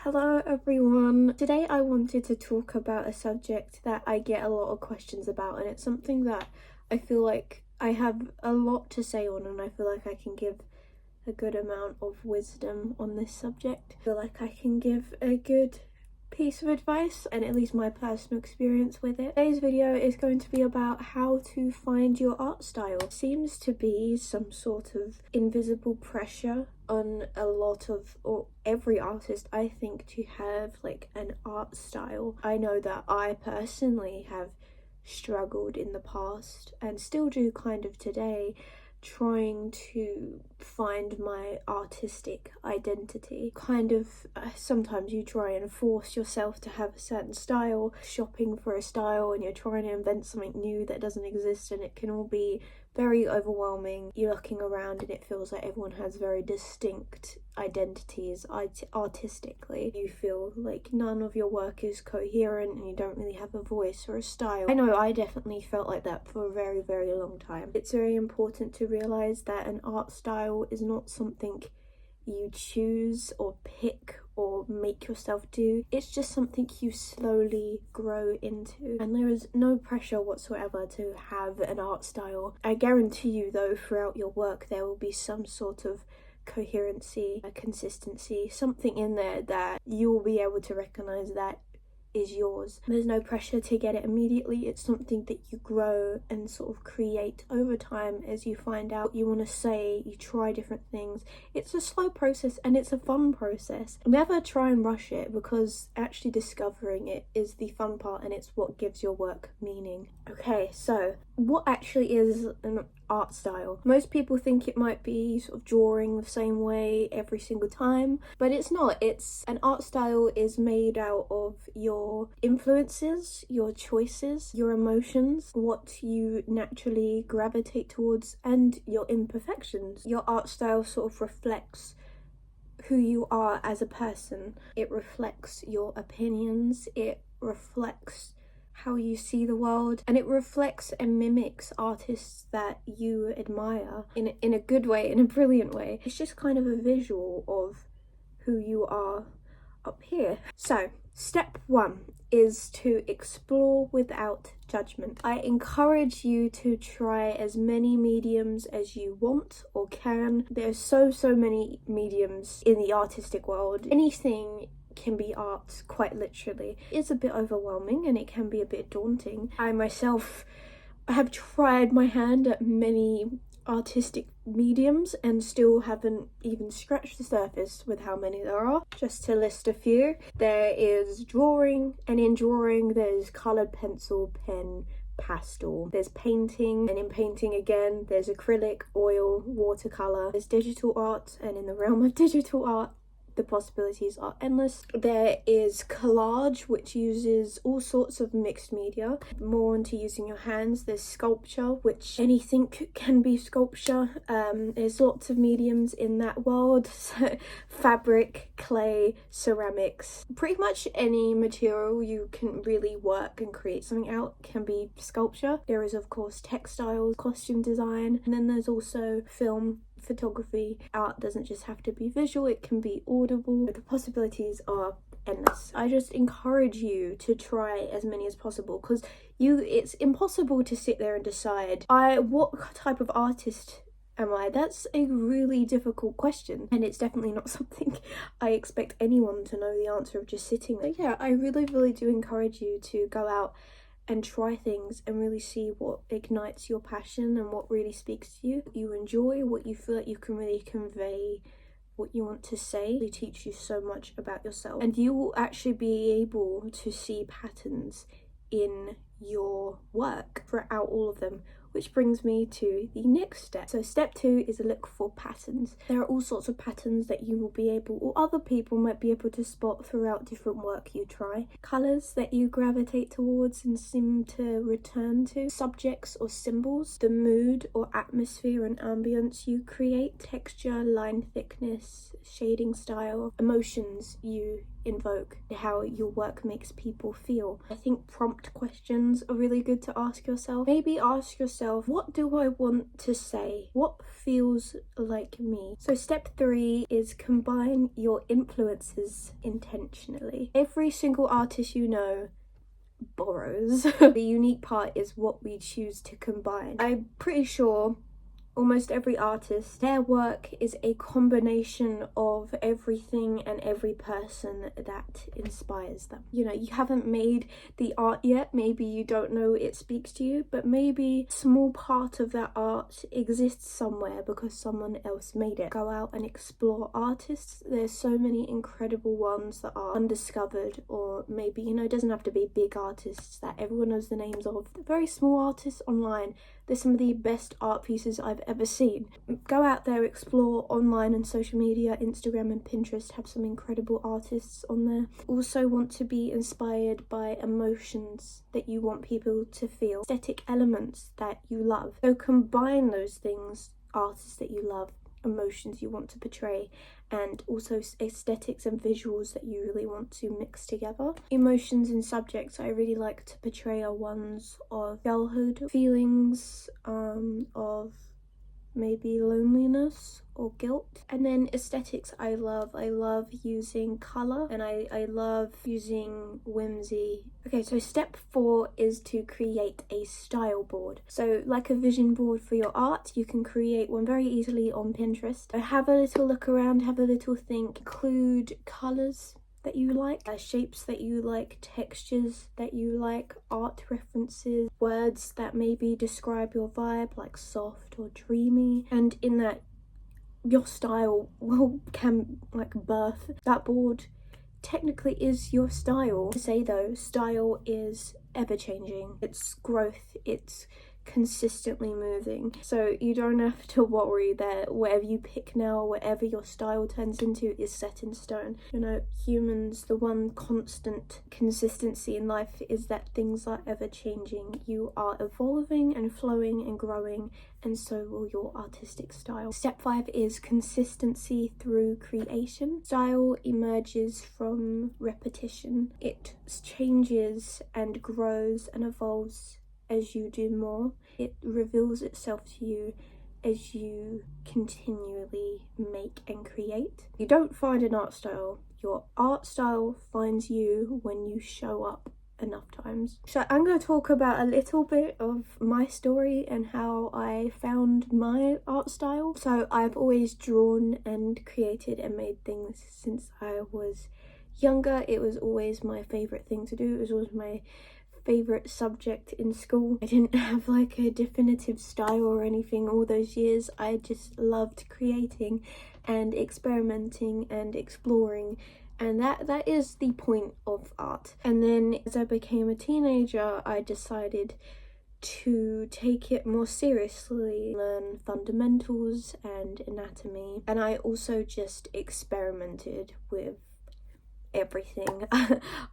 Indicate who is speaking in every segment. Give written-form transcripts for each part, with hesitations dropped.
Speaker 1: Hello everyone. Today I wanted to talk about a subject that I get a lot of questions about, and it's something that I feel like I have a lot to say on, and I feel like I can give a good amount of wisdom on this subject. I feel like I can give a good piece of advice and at least my personal experience with it. Today's video is going to be about how to find your art style. It seems to be some sort of invisible pressure on a lot of, or every artist, I think, to have like an art style. I know that I personally have struggled in the past and still do kind of today, trying to find my artistic identity. Sometimes you try and force yourself to have a certain style, shopping for a style, and you're trying to invent something new that doesn't exist, and it can all be very overwhelming. You're looking around and it feels like everyone has very distinct identities artistically. You feel like none of your work is coherent and you don't really have a voice or a style. I know I definitely felt like that for a very, very long time. It's very important to realize that an art style is not something you choose or pick or make yourself do. It's just something you slowly grow into, and there is no pressure whatsoever to have an art style. I guarantee you though, throughout your work there will be some sort of coherency, a consistency, something in there that you will be able to recognize that is yours. There's no pressure to get it immediately. It's something that you grow and sort of create over time as you find out what you want to say, you try different things. It's a slow process and it's a fun process. Never try and rush it, because actually discovering it is the fun part and it's what gives your work meaning. Okay, so what actually is an art style? Most people think it might be sort of drawing the same way every single time, but it's not. It's an art style is made out of your influences, your choices, your emotions, what you naturally gravitate towards, and your imperfections. Your art style sort of reflects who you are as a person. It reflects your opinions, it reflects how you see the world, and it reflects and mimics artists that you admire in a good way, in a brilliant way. It's just kind of a visual of who you are up here. So step one is to explore without judgment. I encourage you to try as many mediums as you want or can. There's so many mediums in the artistic world. Anything can be art, quite literally. It's a bit overwhelming and it can be a bit daunting. I myself have tried my hand at many artistic mediums and still haven't even scratched the surface with how many there are. Just to list a few, there is drawing, and in drawing there's coloured pencil, pen, pastel. There's painting, and in painting again there's acrylic, oil, watercolour. There's digital art, and in the realm of digital art the possibilities are endless. There is collage, which uses all sorts of mixed media, more into using your hands. There's sculpture, which anything can be sculpture. There's lots of mediums in that world. So fabric, clay, ceramics, pretty much any material you can really work and create something out can be sculpture. There is of course textiles, costume design, and then there's also film, photography. Art doesn't just have to be visual, it can be audible. The possibilities are endless. I just encourage you to try as many as possible, because it's impossible to sit there and decide what type of artist am I? That's a really difficult question, and it's definitely not something I expect anyone to know the answer of just sitting there. Yeah, I really do encourage you to go out and try things and really see what ignites your passion and what really speaks to you, what you enjoy, what you feel like you can really convey, what you want to say. They teach you so much about yourself, and you will actually be able to see patterns in your work throughout all of them, which brings me to the next step. So step two is to look for patterns. There are all sorts of patterns that you will be able, or other people might be able to spot throughout different work you try. Colours that you gravitate towards and seem to return to. Subjects or symbols. The mood or atmosphere and ambience you create. Texture, line thickness, shading style. Emotions you invoke how your work makes people feel. I think prompt questions are really good to ask yourself. Maybe ask yourself, what do I want to say? What feels like me? So step 3 is combine your influences intentionally. Every single artist you know borrows. The unique part is what we choose to combine. I'm pretty sure almost every artist, their work is a combination of everything and every person that inspires them. You know, you haven't made the art yet, maybe you don't know it speaks to you, but maybe a small part of that art exists somewhere because someone else made it. Go out and explore artists. There's so many incredible ones that are undiscovered, or maybe, you know, it doesn't have to be big artists that everyone knows the names of. The very small artists online, they're some of the best art pieces I've ever seen. Go out there, explore online and social media. Instagram and Pinterest have some incredible artists on there. Also want to be inspired by emotions that you want people to feel, aesthetic elements that you love. So combine those things, artists that you love, emotions you want to portray, and also aesthetics and visuals that you really want to mix together. Emotions and subjects I really like to portray are ones of girlhood, feelings of maybe loneliness or guilt. And then aesthetics I love using colour, and I love using whimsy. Okay, so step 4 is to create a style board. So like a vision board for your art, you can create one very easily on Pinterest. So have a little look around, have a little think, include colours that you like, shapes that you like, textures that you like, art references, words that maybe describe your vibe, like soft or dreamy, and in that your style can like birth. That board technically is your style. To say though, style is ever changing, it's growth, it's consistently moving, so you don't have to worry that whatever you pick now, whatever your style turns into, is set in stone. You know, humans, the one constant consistency in life is that things are ever changing. You are evolving and flowing and growing, and so will your artistic style. Step 5 is consistency through creation. Style emerges from repetition. It changes and grows and evolves as you do more. It reveals itself to you as you continually make and create. You don't find an art style, your art style finds you when you show up enough times. So I'm going to talk about a little bit of my story and how I found my art style. So I've always drawn and created and made things since I was younger. It was always my favourite thing to do. It was always my favourite subject in school. I didn't have like a definitive style or anything all those years. I just loved creating and experimenting and exploring, and that is the point of art. And then as I became a teenager, I decided to take it more seriously, learn fundamentals and anatomy, and I also just experimented with everything.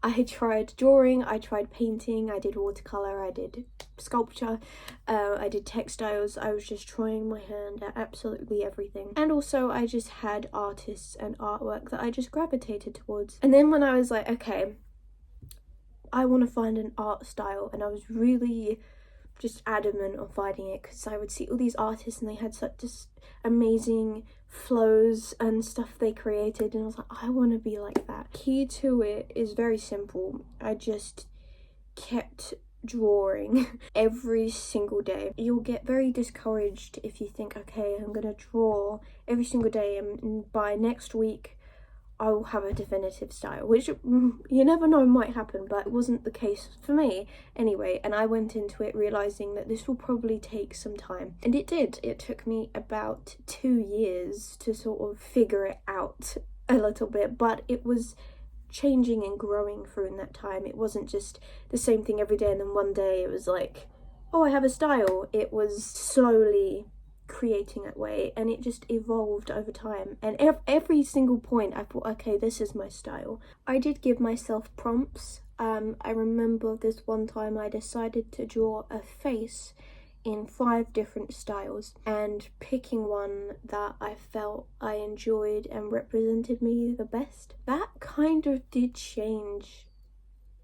Speaker 1: I tried drawing, I tried painting, I did watercolour, I did sculpture, I did textiles. I was just trying my hand at absolutely everything. And also I just had artists and artwork that I just gravitated towards. And then when I was like, okay, I want to find an art style, and I was really just adamant on finding it, because I would see all these artists and they had such just amazing flows and stuff they created, and I was like, I want to be like that. Key to it is very simple. I just kept drawing every single day. You'll get very discouraged if you think, okay, I'm gonna draw every single day and by next week I will have a definitive style, which you never know might happen, but it wasn't the case for me anyway. And I went into it realizing that this will probably take some time, and it did. It took me about 2 years to sort of figure it out a little bit, but it was changing and growing through in that time. It wasn't just the same thing every day and then one day it was like, oh, I have a style. It was slowly creating that way, and it just evolved over time, and every single point I thought, okay, this is my style. I did give myself prompts. I remember this one time I decided to draw a face in 5 different styles and picking one that I felt I enjoyed and represented me the best. That kind of did change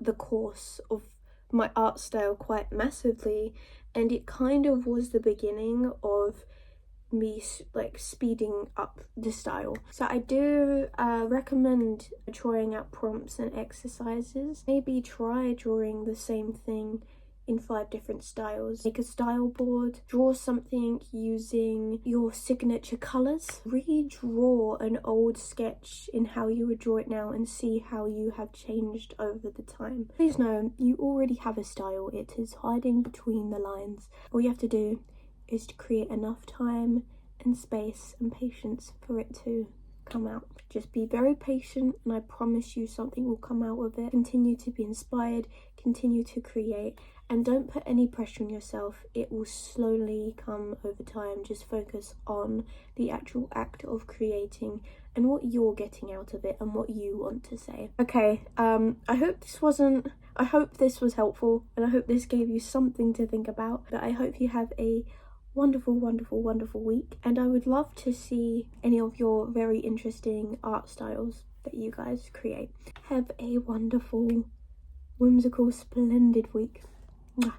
Speaker 1: the course of my art style quite massively, and it kind of was the beginning of me like speeding up the style. So I do recommend trying out prompts and exercises. Maybe try drawing the same thing in 5 different styles. Make a style board, draw something using your signature colours, redraw an old sketch in how you would draw it now and see how you have changed over the time. Please know you already have a style, it is hiding between the lines. All you have to do is to create enough time and space and patience for it to come out. Just be very patient and I promise you something will come out of it. Continue to be inspired, continue to create, and don't put any pressure on yourself. It will slowly come over time. Just focus on the actual act of creating and what you're getting out of it and what you want to say. Okay, I hope this was helpful and I hope this gave you something to think about. But I hope you have a wonderful week, and I would love to see any of your very interesting art styles that you guys create. Have a wonderful, whimsical, splendid week. Mwah.